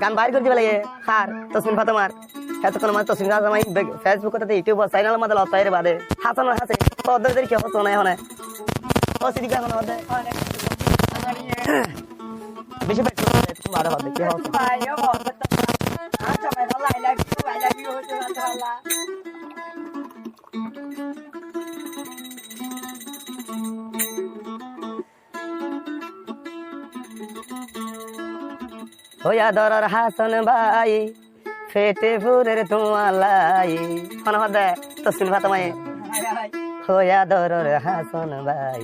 গান বাইর করে দিবে লাগে হার তসমিন ফাতেমার এতক্ষণ মানে তসমিন ফাতেমা ফেসবুক করতে ইউটিউব চ্যানেলের মধ্যে লতাইরে বাদে হাসানো হাসে তো ওদের কি হতো না এখন ও সিরিকা এখন ওদের বেশি পেট করে মারা হবে কি হতো হইয়া দরর হাসান ভাই ফেটে ফুরের তোমালাই কোন হদে তসমিন ফাতেমায় হইয়া দরর হাসান ভাই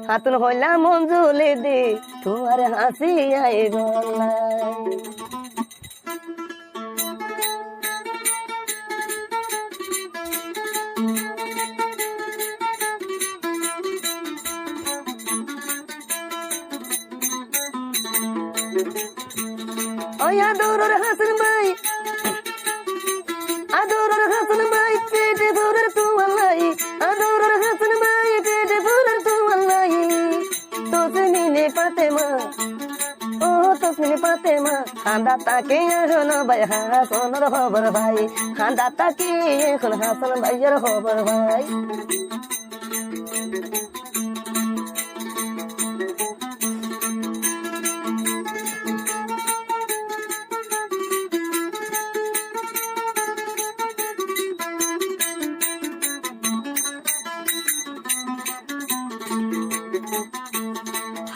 হাতুন হইলা মঞ্জুলি দি তোমার হাসি আই গলাই ওয়া দরর হাসান ভাই আদরর হাসান ভাই পেটে ফুরের তোমালাই আদরর হাসান ভাই পেটে ফুরের তোমালাই তসমিনে ফাতেমা ও তসমিনে ফাতেমা হান্দা তাকে এখন ভাই হাসানের খবর ভাই হান্দা তাকে এখন হাসান ভাইয়ের খবর ভাই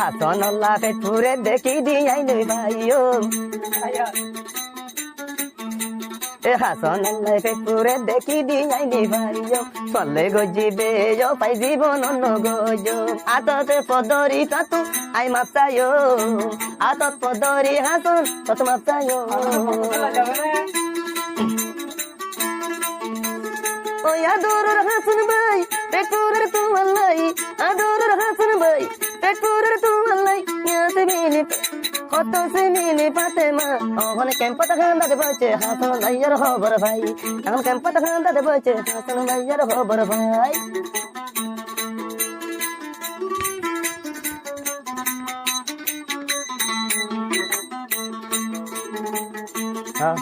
হাসান আল্লাহ পেটপুরে দেখি দিয়াই নই ভাইও এ হাসান আল্লাহ পেটপুরে দেখি দিয়াই নি ভাইও চলে গজিবে পাই জীবন নগজ আততে পদরি তাতু আই মাপসায়ো আতত পদরি হাসান তত মাপসায়ো ও আদরর হাসান ভাই পেটপুরের তোমালাই আদরর হাসান ভাই পেটপুরের তোমালাই ইয়াতে মিলে কত সে মিলে ফাতেমা ওখানে ক্যাম্পটা খান্দাতে বসে হাসান ভাইয়ের খবর ভাই এখন ক্যাম্পটা খান্দাতে বসে হাসান ভাইয়ের খবর ভাই হ্যাঁ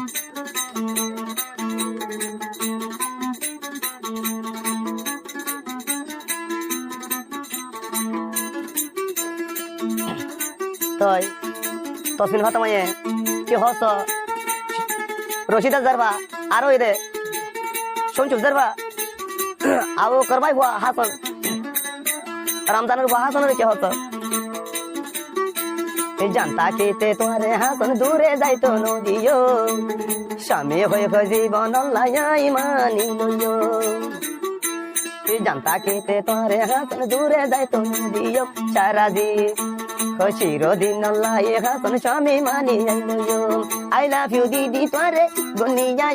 তই তসমিন ফাতেমায়ে কি হস রশিদা জারবা আরো এদে শুনছুপ জারবা আও করবাই হুয়া হাসান রমজানের হুয়া হাসানের কি হস এই জানতা কেতে তোমারে হাসান দূরে যাইতো নদিও স্বামী হয়ে জীবন লাইয়াই মানি লইও জানতা কেতে তোমারে হাসান দূরে যাইতো নদিও সারা দি চিরদিন আল্লাহ হাসান স্বামী মানি আই লাভ ইউ দিদি তোরে গনিয়া